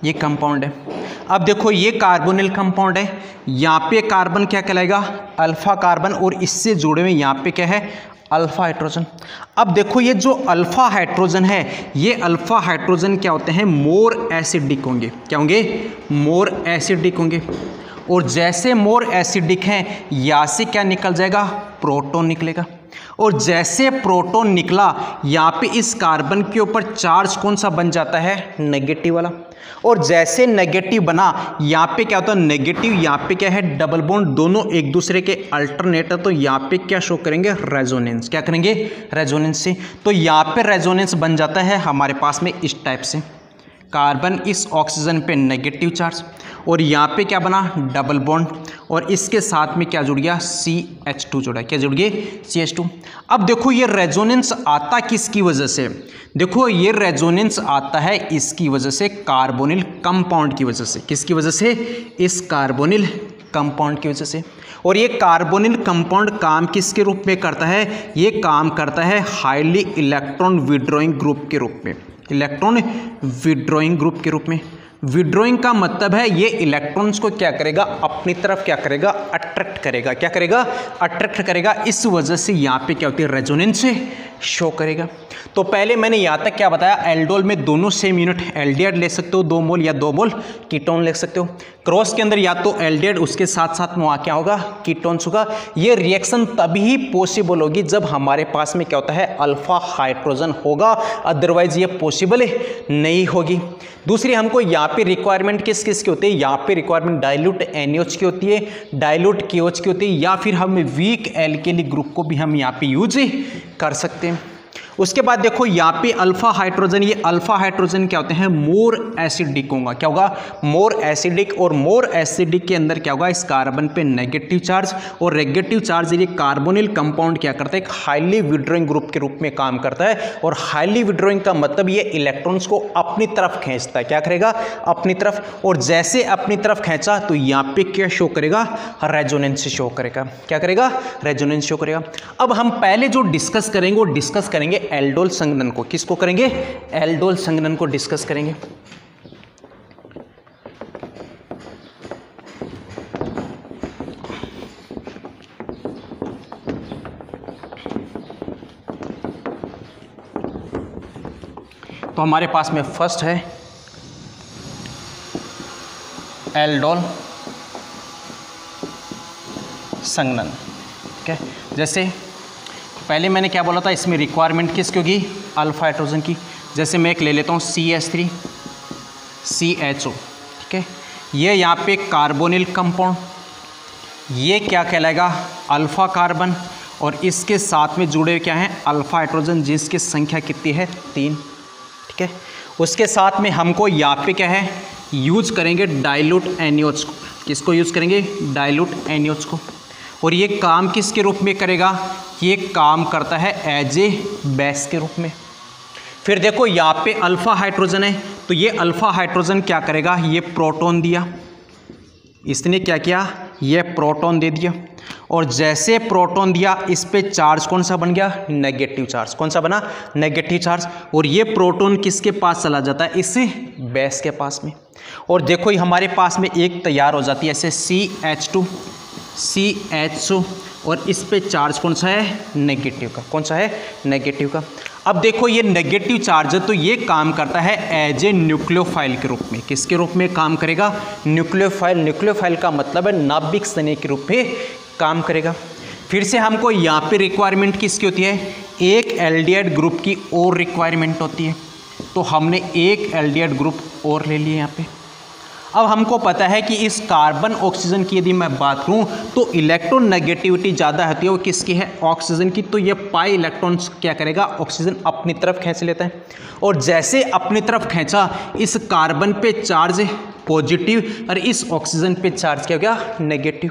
ये कंपाउंड है। अब देखो ये कार्बोनिल कंपाउंड है, यहाँ पे कार्बन क्या कहलाएगा, अल्फा कार्बन, और इससे जुड़े हुए यहाँ पे क्या है, अल्फा हाइड्रोजन। अब देखो ये जो अल्फा हाइड्रोजन है, ये अल्फा हाइड्रोजन क्या होते हैं, मोर एसिडिक होंगे। क्या होंगे, मोर एसिडिक होंगे। और जैसे मोर एसिडिक हैं, यहाँ से क्या निकल जाएगा, प्रोटॉन निकलेगा। और जैसे प्रोटॉन निकला, यहाँ पे इस कार्बन के ऊपर चार्ज कौन सा बन जाता है, नेगेटिव वाला। और जैसे नेगेटिव बना, यहाँ पे क्या होता है, नेगेटिव, यहाँ पे क्या है, डबल बॉन्ड, दोनों एक दूसरे के अल्टरनेट है, तो यहाँ पे क्या शो करेंगे, रेजोनेंस। क्या करेंगे, रेजोनेंस से। तो यहाँ पे रेजोनेंस बन जाता है हमारे पास में इस टाइप से, कार्बन इस ऑक्सीजन पे नेगेटिव चार्ज, और यहाँ पे क्या बना, डबल बॉन्ड, और इसके साथ में क्या जुड़ गया, CH2 जुड़ा। क्या जुड़ गए, CH2। अब देखो ये रेजोनेंस आता किसकी वजह से, देखो ये रेजोनेंस आता है इसकी वजह से, कार्बोनिल कंपाउंड की वजह से। किसकी वजह से, इस कार्बोनिल कंपाउंड की वजह से। और ये कार्बोनिल कंपाउंड काम किसके रूप में करता है, ये काम करता है हाईली इलेक्ट्रॉन विड्रॉइंग ग्रुप के रूप में, इलेक्ट्रॉन विड्रॉइंग ग्रुप के रूप में। विड्रॉइंग का मतलब है ये इलेक्ट्रॉन्स को क्या करेगा, अपनी तरफ क्या करेगा, अट्रैक्ट करेगा। क्या करेगा, अट्रैक्ट करेगा। इस वजह से यहाँ पे क्या होती है, रेजोनेंस शो करेगा। तो पहले मैंने यहाँ तक क्या बताया, एल्डोल में दोनों सेम यूनिट, एल्डिहाइड ले सकते हो 2 मोल या 2 मोल कीटोन ले सकते हो। क्रॉस के अंदर या तो एल्डिहाइड, उसके साथ साथ में वहाँ क्या होगा, कीटोन्स होगा। ये रिएक्शन तभी पॉसिबल होगी जब हमारे पास में क्या होता है, अल्फा हाइड्रोजन होगा, अदरवाइज ये पॉसिबल नहीं होगी। दूसरी हमको यहाँ पे रिक्वायरमेंट किस किस की होती है, यहाँ पे रिक्वायरमेंट डाइल्यूट NaOH की होती है, डाइल्यूट KOH की होती है, या फिर हम वीक एल्केली ग्रुप को भी हम यहाँ पे यूज कर सकते हैं। उसके बाद देखो यहाँ पे अल्फा हाइड्रोजन, ये अल्फा हाइड्रोजन क्या होते हैं, मोर एसिडिक होगा। क्या होगा, मोर एसिडिक। और मोर एसिडिक के अंदर क्या होगा, इस कार्बन पे नेगेटिव चार्ज, और नेगेटिव चार्ज ये कार्बोनिल कंपाउंड क्या करता है, एक हाईली विड्रॉइंग ग्रुप के रूप में काम करता है। और हाईली विड्रॉइंग का मतलब ये इलेक्ट्रॉन्स को अपनी तरफ खींचता है। क्या करेगा, अपनी तरफ। और जैसे अपनी तरफ खींचा तो यहाँ पे क्या शो करेगा, रेजोनेंस शो करेगा। क्या करेगा, रेजोनेंस शो करेगा। अब हम पहले जो डिस्कस करेंगे वो डिस्कस करेंगे एल्डोल संघनन को। किसको करेंगे, एल्डोल संघनन को डिस्कस करेंगे। तो हमारे पास में फर्स्ट है एल्डोल संघनन। ठीक है, जैसे पहले मैंने क्या बोला था, इसमें रिक्वायरमेंट किसकी होगी, अल्फा हाइड्रोजन की। जैसे मैं एक ले लेता हूँ CH3 CHO। ठीक है, ये यहाँ पे कार्बोनिल कंपाउंड, ये क्या कहलाएगा, अल्फा कार्बन, और इसके साथ में जुड़े क्या हैं, अल्फा हाइड्रोजन, जिसकी संख्या कितनी है, 3। ठीक है, उसके साथ में हमको यहाँ पे क्या है, यूज करेंगे डाइल्यूट NaOH को। किसको यूज करेंगे, डाइल्यूट NaOH को। और ये काम किसके रूप में करेगा, ये काम करता है एज ए बेस के रूप में। फिर देखो यहाँ पे अल्फा हाइड्रोजन है, तो ये अल्फा हाइड्रोजन क्या करेगा, ये प्रोटॉन दिया, इसने क्या किया, ये प्रोटॉन दे दिया। और जैसे प्रोटॉन दिया, इस पे चार्ज कौन सा बन गया, नेगेटिव चार्ज। कौन सा बना, नेगेटिव चार्ज। और ये प्रोटॉन किसके पास चला जाता है, इस बेस के पास में। और देखो ये हमारे पास में एक तैयार हो जाती है ऐसे CH2 CHO, और इस पे चार्ज कौन सा है, नेगेटिव का। कौन सा है, नेगेटिव का। अब देखो ये नेगेटिव चार्ज है तो ये काम करता है एज ए न्यूक्लियोफाइल के रूप में। किसके रूप में काम करेगा? न्यूक्लियोफाइल। न्यूक्लियोफाइल का मतलब है नाभिक स्नेही के रूप में काम करेगा। फिर से हमको यहाँ पे रिक्वायरमेंट किसकी होती है? एक एल्डिहाइड ग्रुप की और रिक्वायरमेंट होती है, तो हमने एक एल्डिहाइड ग्रुप और ले लिए यहाँ पे। अब हमको पता है कि इस कार्बन ऑक्सीजन की यदि मैं बात करूं तो इलेक्ट्रोनेगेटिविटी ज़्यादा होती है वो किसकी है? ऑक्सीजन की। तो ये पाई इलेक्ट्रॉन्स क्या करेगा? ऑक्सीजन अपनी तरफ खींच लेता है, और जैसे अपनी तरफ खींचा इस कार्बन पे चार्ज पॉजिटिव और इस ऑक्सीजन पे चार्ज क्या हो गया? नेगेटिव।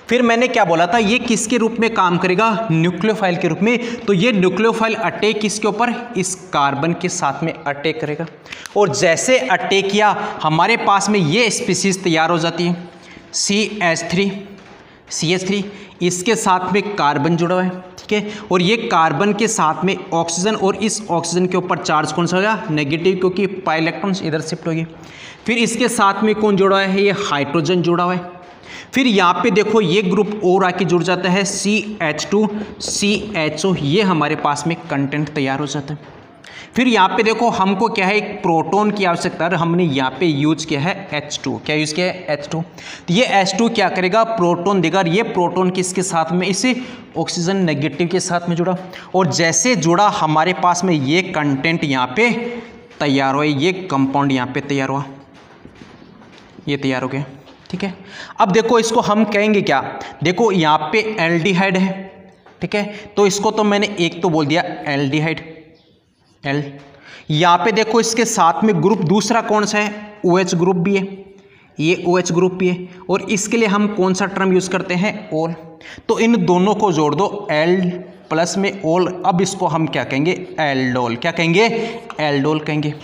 फिर मैंने क्या बोला था? ये किसके रूप में काम करेगा? न्यूक्लियोफाइल के रूप में। तो ये न्यूक्लियोफाइल अटैक किसके ऊपर? इस कार्बन के साथ में अटैक करेगा, और जैसे अटैक किया हमारे पास में ये स्पीसीज तैयार हो जाती है CH3। इसके साथ में कार्बन जुड़ा हुआ है, ठीक है, और ये कार्बन के साथ में ऑक्सीजन, और इस ऑक्सीजन के ऊपर चार्ज कौन सा होगा? नेगेटिव, क्योंकि पाई इलेक्ट्रॉन्स इधर शिफ्ट होगी। फिर इसके साथ में कौन जुड़ा हुआ है? ये हाइड्रोजन जुड़ा हुआ है। फिर यहाँ पे देखो ये ग्रुप और आके जुड़ जाता है CH2 CHO, ये हमारे पास में कंटेंट तैयार हो जाता है। फिर यहाँ पे देखो हमको क्या है? एक प्रोटॉन की आवश्यकता है, हमने यहाँ पे यूज किया है H2। क्या यूज किया है? H2। तो ये H2 क्या करेगा? प्रोटॉन देगा, और ये प्रोटॉन किसके साथ में? इसे ऑक्सीजन नेगेटिव के साथ में जुड़ा, और जैसे जुड़ा हमारे पास में ये कंटेंट यहाँ पे तैयार हुआ, ये कंपाउंड यहाँ पे तैयार हुआ, ये तैयार हो गया, ठीक है। अब देखो इसको हम कहेंगे क्या? देखो यहाँ पे एल्डिहाइड है, ठीक है, तो इसको तो मैंने एक तो बोल दिया एल्डिहाइड एल। यहाँ पे देखो इसके साथ में ग्रुप दूसरा कौन सा है? OH ग्रुप भी है, ये OH ग्रुप भी है, और इसके लिए हम कौन सा टर्म यूज करते हैं? ओल। तो इन दोनों को जोड़ दो, एल प्लस में ओल। अब इसको हम क्या कहेंगे? एल्डोल। क्या कहेंगे? एल्डोल कहेंगे।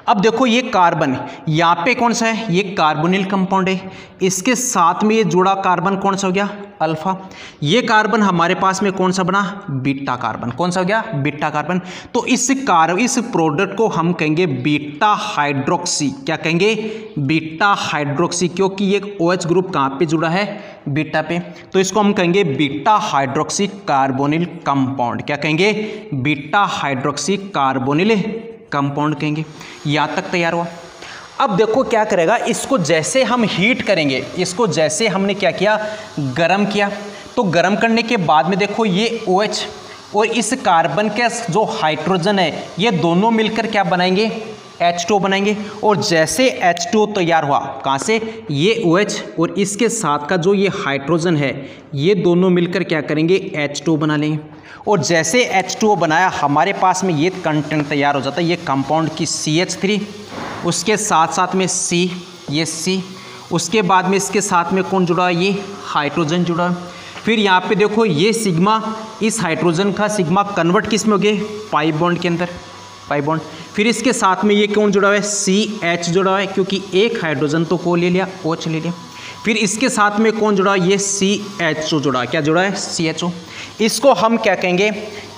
अब देखो ये कार्बन यहाँ पे कौन सा है? ये कार्बोनिल कंपाउंड है, इसके साथ में ये जुड़ा कार्बन कौन सा हो गया? अल्फा। ये कार्बन हमारे पास में कौन सा बना? Beta carbon. कौन सा हो गया? Beta carbon. तो इस प्रोडक्ट को हम कहेंगे बीटा हाइड्रोक्सी। क्या कहेंगे? बीटा हाइड्रोक्सी, क्योंकि ये OH ग्रुप कहाँ पे जुड़ा है? बीटा पे। तो इसको हम कहेंगे बीटा हाइड्रोक्सी कार्बोनिल कंपाउंड। क्या कहेंगे? बीटा हाइड्रोक्सी कार्बोनिल कंपाउंड कहेंगे। यहाँ तक तैयार हुआ। अब देखो क्या करेगा? इसको जैसे हम हीट करेंगे, इसको जैसे हमने क्या किया? गरम किया। तो गरम करने के बाद में देखो ये OH और इस कार्बन के जो हाइड्रोजन है, ये दोनों मिलकर क्या बनाएंगे? H2 बनाएंगे। और जैसे H2 तैयार हुआ, कहाँ से? ये OH और इसके साथ का जो ये हाइड्रोजन है, ये दोनों मिलकर क्या करेंगे? H2 बना लेंगे। और जैसे H2O बनाया हमारे पास में ये कंटेंट तैयार हो जाता है, ये कंपाउंड की CH3, उसके साथ साथ में C, ये C, उसके बाद में इसके साथ में कौन जुड़ा है? ये हाइड्रोजन जुड़ा है। फिर यहाँ पे देखो ये सिग्मा, इस हाइड्रोजन का सिग्मा कन्वर्ट किस में हो गए? पाई बॉन्ड के अंदर, पाई बॉन्ड। फिर इसके साथ में ये कौन जुड़ा हुआ है? CH जुड़ा हुआ है, क्योंकि एक हाइड्रोजन तो को ले लिया, OH ले लिया। फिर इसके साथ में कौन जुड़ा? ये CHO जुड़ा। क्या जुड़ा है? CHO। इसको हम क्या कहेंगे?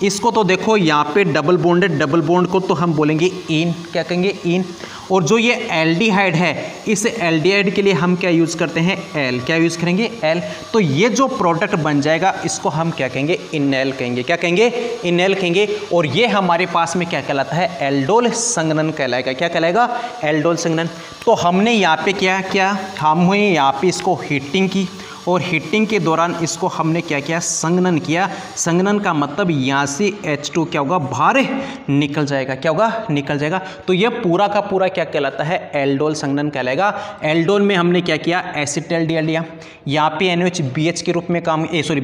इसको तो देखो यहाँ पे डबल बॉन्ड है, डबल बॉन्ड को तो हम बोलेंगे इन। क्या कहेंगे? इन। और जो ये एल्डिहाइड है, इस एल्डिहाइड के लिए हम क्या यूज़ करते हैं? एल। क्या यूज़ करेंगे? एल। तो ये जो प्रोडक्ट बन जाएगा इसको हम क्या कहेंगे? इनेल कहेंगे। क्या कहेंगे? इनेल कहेंगे। और ये हमारे पास में क्या कहलाता है? एल्डोल संघनन कहलाएगा। क्या कहलाएगा? एल्डोल संघनन। तो हमने यहाँ पे क्या किया? हमने यहाँ पे इसको हीटिंग की, और हीटिंग के दौरान इसको हमने क्या किया? संघनन किया। संघनन का मतलब यहाँ से H2 क्या होगा? बाहर निकल जाएगा। क्या होगा? निकल जाएगा। तो ये पूरा का पूरा क्या कहलाता है? एल्डोल संघनन कहलाएगा। एल्डोल में हमने क्या किया? एसिटाल्डिहाइड लिया, यहाँ पे NOH BH के रूप में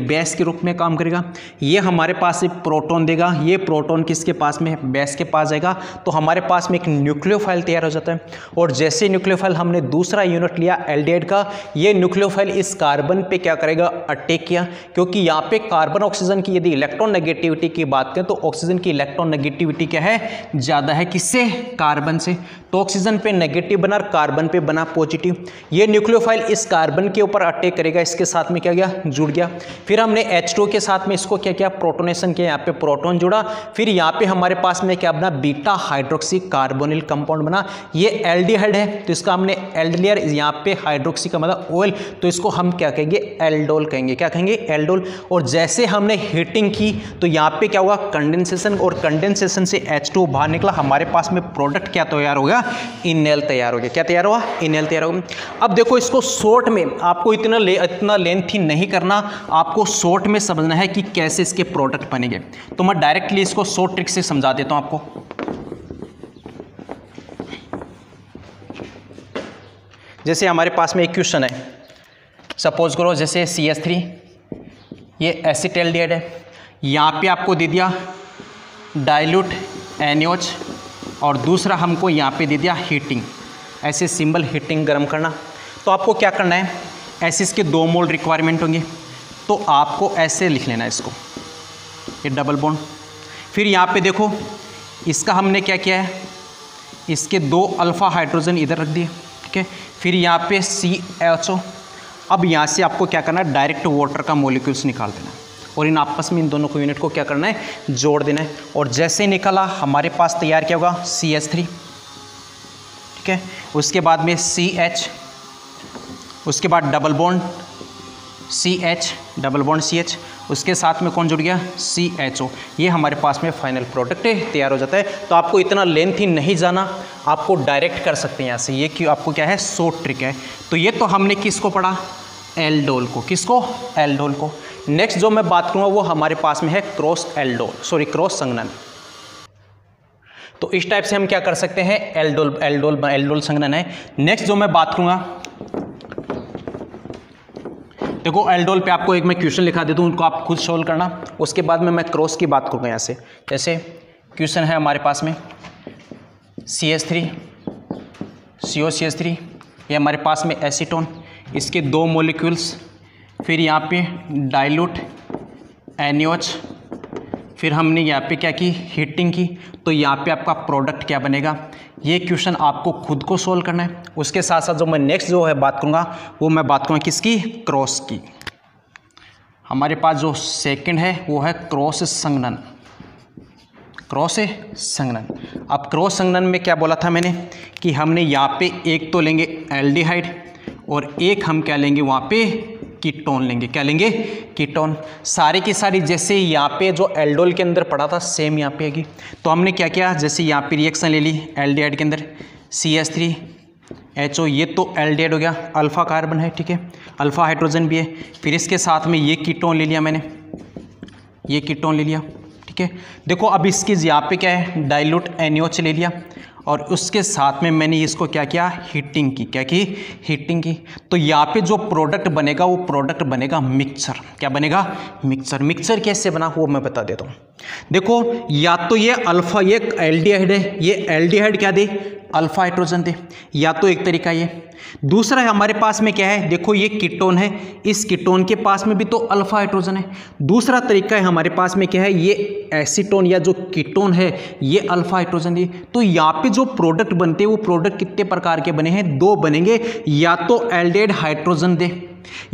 बेस के रूप में काम करेगा। ये हमारे पास एक प्रोटॉन देगा, ये प्रोटॉन किसके पास में? बेस के पास जाएगा। तो हमारे पास में एक न्यूक्लियोफाइल तैयार हो जाता है। और जैसे न्यूक्लियोफाइल हमने दूसरा यूनिट लिया एल्डिहाइड का, ये न्यूक्लियोफाइल इस कार्बन पे क्या करेगा? अटैक किया, क्योंकि यहाँ पे कार्बन ऑक्सीजन की यदि इलेक्ट्रॉन नेगेटिविटी की बात करें तो ऑक्सीजन की इलेक्ट्रॉन नेगेटिविटी क्या है? ज़्यादा है। किससे? कार्बन से। तो ऑक्सीजन पे नेगेटिव बना, कार्बन पे बना पॉजिटिव। ये न्यूक्लियोफाइल इस कार्बन के ऊपर अटैक करेगा, इसके साथ में क्या गया? जुड़ गया। फिर हमने H2 के साथ में इसको क्या किया? प्रोटोनेशन किया, यहाँ पे प्रोटॉन जुड़ा। फिर यहाँ पे हमारे पास में क्या बना? बीटा हाइड्रोक्सी कार्बोनिल कंपाउंड बना। ये एल्डिहाइड है तो इसका हमने एल्ड लिया, यहाँ पे हाइड्रोक्सी का मतलब ऑयल, तो इसको हम क्या कहेंगे? कहेंगे, एल्डोल कहेंगे। क्या कहेंगे? एल्डोल। और जैसे हमने हीटिंग की तो यहाँ पे क्या हुआ? कंडेंसेशन, और कंडेंसेशन से H2 बाहर निकला, हमारे पास में प्रोडक्ट क्या तैयार हो गया? इनेल तैयार हो गया। क्या तैयार हुआ? इनेल तैयार हो गया। अब देखो इसको शॉर्ट में, आपको इतना लेंथी नहीं करना, आपको शॉर्ट में समझना है कि कैसे इसके प्रोडक्ट बनेंगे। तो मैं डायरेक्टली इसको शॉर्ट ट्रिक से समझा देता हूँ आपको। जैसे हमारे पास में एक क्वेश्चन है, सपोज करो जैसे CH3 ये एसिटाल्डिहाइड है, यहाँ पे आपको दे दिया डाइल्यूट NaOH और दूसरा हमको यहाँ पे दे दिया हीटिंग। ऐसे सिंबल हीटिंग गर्म करना। तो आपको क्या करना है, ऐसे इसके 2 मोल रिक्वायरमेंट होंगे, तो आपको ऐसे लिख लेना है इसको, ये डबल बॉन्ड। फिर यहाँ पे देखो इसका हमने क्या किया है, इसके 2 अल्फा हाइड्रोजन इधर रख दिए, ठीक है। फिर यहाँ पे CHO। अब यहाँ से आपको क्या करना है, डायरेक्ट वाटर का मॉलिक्यूल्स निकाल देना है और इन आपस में इन दोनों को यूनिट को क्या करना है, जोड़ देना है। और जैसे निकला हमारे पास तैयार क्या होगा, CH3, ठीक है। उसके बाद में CH, उसके बाद double bond CH, double bond CH, उसके साथ में कौन जुड़ गया, CHO। ये हमारे पास में फाइनल प्रोडक्ट तैयार हो जाता है। तो आपको इतना लेंथी नहीं जाना, आपको डायरेक्ट कर सकते हैं यहाँ से। ये क्यों, आपको क्या है, शॉर्ट ट्रिक है। तो ये तो हमने किसको पढ़ा, एल्डोल को। किसको, एल्डोल को। नेक्स्ट जो मैं बात करूँगा वो हमारे पास में है क्रॉस संघनन। तो इस टाइप से हम क्या कर सकते हैं, एल्डोल संघनन है। नेक्स्ट जो मैं बात करूँगा, देखो एल्डोल पे आपको एक मैं क्वेश्चन लिखा देता हूँ, उनको आप खुद सोल्व करना। उसके बाद में मैं क्रॉस की बात करूँगा यहाँ से। जैसे क्वेश्चन है हमारे पास में CH3 COCH3, ये हमारे पास में एसीटोन, इसके 2 मॉलिक्यूल्स, फिर यहाँ पे डाइल्यूट NaOH, फिर हमने यहाँ पे क्या की, हीटिंग की। तो यहाँ पे आपका प्रोडक्ट क्या बनेगा, ये क्वेश्चन आपको खुद को सोल्व करना है। उसके साथ साथ जो मैं नेक्स्ट जो है बात करूँगा वो मैं बात करूँगा किसकी, क्रॉस की। हमारे पास जो सेकंड है वो है क्रॉस संघनन। क्रॉस संघनन। अब क्रॉस संघनन में क्या बोला था मैंने कि हमने यहाँ पे एक तो लेंगे एल्डिहाइड और एक हम क्या लेंगे, वहाँ पे कीटोन लेंगे। क्या लेंगे, कीटोन। सारी की सारी जैसे यहाँ पे जो एल्डोल के अंदर पड़ा था सेम यहाँ पे आएगी। तो हमने क्या किया, जैसे यहाँ पे रिएक्शन ले ली एल्डिहाइड के अंदर CH3HO, ये तो एल्डिहाइड हो गया, अल्फा कार्बन है, ठीक है, अल्फा हाइड्रोजन भी है। फिर इसके साथ में ये कीटोन ले लिया मैंने, ये कीटोन ले लिया, ठीक है। देखो अब इसकी यहाँ पे क्या है, डाइल्यूट NaOH ले लिया और उसके साथ में मैंने इसको क्या किया, हीटिंग की। क्या की, हीटिंग की। तो यहाँ पे जो प्रोडक्ट बनेगा वो प्रोडक्ट बनेगा मिक्सचर। क्या बनेगा, मिक्सचर। मिक्सचर कैसे बना वो मैं बता देता हूँ। देखो या तो ये अल्फा, ये एल्डिहाइड है, ये एल्डिहाइड क्या दे, अल्फा हाइड्रोजन दे, या तो एक तरीका ये। दूसरा है हमारे पास में क्या है, देखो ये कीटोन है, इस कीटोन के पास में भी तो अल्फा हाइड्रोजन है। दूसरा तरीका है हमारे पास में क्या है, ये एसीटोन या जो कीटोन है ये अल्फा हाइड्रोजन है। तो यहाँ पे जो प्रोडक्ट बनते हैं वो प्रोडक्ट कितने प्रकार के बने हैं, 2 बनेंगे, या तो एल्डिहाइड हाइड्रोजन दे,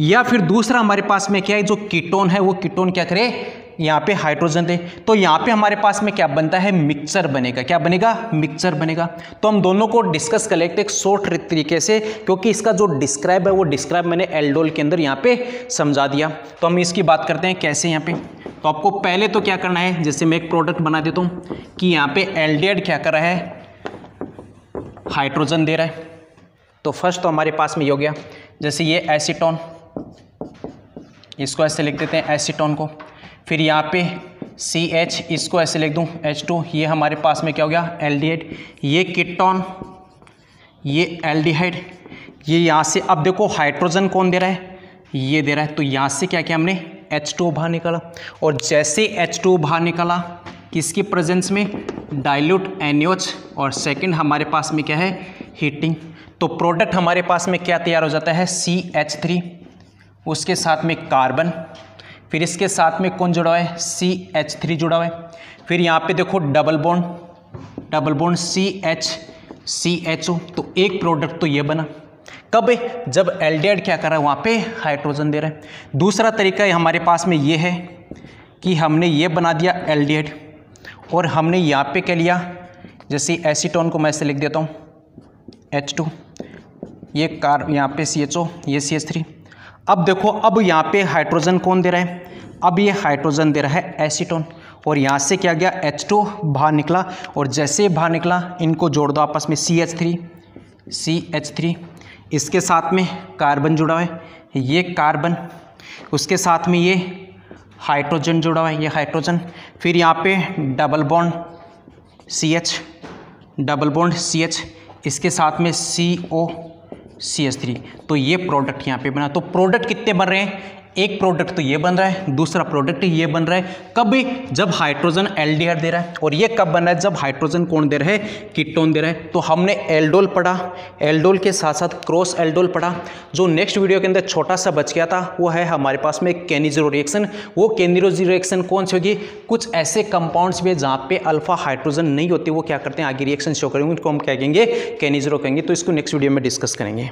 या फिर दूसरा हमारे पास में क्या है, जो कीटोन है वो कीटोन क्या करे, यहाँ पे हाइड्रोजन दे। तो यहाँ पे हमारे पास में क्या बनता है, मिक्सचर बनेगा। क्या बनेगा, मिक्सचर बनेगा। तो हम दोनों को डिस्कस कर लेते एक शॉर्ट तरीके से, क्योंकि इसका जो डिस्क्राइब है वो डिस्क्राइब मैंने एल्डोल के अंदर यहाँ पे समझा दिया। तो हम इसकी बात करते हैं कैसे यहाँ पे। तो आपको पहले तो क्या करना है, जैसे मैं एक प्रोडक्ट बना देता हूँ कि यहाँ पे एल्डिहाइड क्या कर रहा है, हाइड्रोजन दे रहा है। तो फर्स्ट तो हमारे पास में ये हो गया, जैसे ये एसीटोन, इसको ऐसे लिख देते हैं एसीटोन को। फिर यहाँ पे CH, इसको ऐसे लिख दूँ H2, ये हमारे पास में क्या हो गया, एल्डिहाइड। ये कीटोन, ये एल्डिहाइड, ये यहाँ से अब देखो हाइड्रोजन कौन दे रहा है, ये दे रहा है। तो यहाँ से क्या किया हमने, H2 बाहर निकाला। और जैसे H2 बाहर निकाला किसकी प्रेजेंस में, डाइल्यूट NaOH, और सेकंड हमारे पास में क्या है, हीटिंग। तो प्रोडक्ट हमारे पास में क्या तैयार हो जाता है, CH3, उसके साथ में कार्बन, फिर इसके साथ में कौन जुड़ा हुआ है, CH3 जुड़ा हुआ है। फिर यहाँ पे देखो डबल बॉन्ड CH, तो एक प्रोडक्ट तो ये बना। कब, जब एल्डिहाइड क्या कर रहा है, वहाँ पे हाइड्रोजन दे रहा है। दूसरा तरीका है हमारे पास में ये है कि हमने ये बना दिया एल्डिहाइड, और हमने यहाँ पे क्या लिया, जैसे एसीटोन को मैं ऐसे लिख देता हूँ H2, ये यहाँ पे CHO, ये CH3। अब देखो, अब यहाँ पे हाइड्रोजन कौन दे रहा है, अब ये हाइड्रोजन दे रहा है एसीटोन, और यहाँ से क्या गया H2 बाहर निकला, और जैसे ही बाहर निकला इनको जोड़ दो आपस में CH3, इसके साथ में कार्बन जुड़ा हुआ है, ये कार्बन, उसके साथ में ये हाइड्रोजन जुड़ा हुआ है, ये हाइड्रोजन, फिर यहाँ पे डबल बॉन्ड CH, इसके साथ में COCH3। तो ये प्रोडक्ट यहाँ पे बना। तो प्रोडक्ट कितने बन रहे हैं, एक प्रोडक्ट तो ये बन रहा है, दूसरा प्रोडक्ट ये बन रहा है, कभी जब हाइड्रोजन एल्डिहाइड दे रहा है, और ये कब बन रहा है, जब हाइड्रोजन कौन दे रहा है, कीटोन दे रहा है। तो हमने एल्डोल पढ़ा, एल्डोल के साथ साथ क्रॉस एल्डोल पढ़ा। जो नेक्स्ट वीडियो के अंदर छोटा सा बच गया था वो है हमारे पास में केनिज़रो रिएक्शन। वो केनिज़रो रिएक्शन कौन सी होगी, कुछ ऐसे कंपाउंड्स भी जहाँ पे अल्फा हाइड्रोजन नहीं होती, वो क्या करते हैं, आगे रिएक्शन शो करेंगे, उनको हम क्या कहेंगे, केनिज़रो कहेंगे। तो इसको नेक्स्ट वीडियो में डिस्कस करेंगे।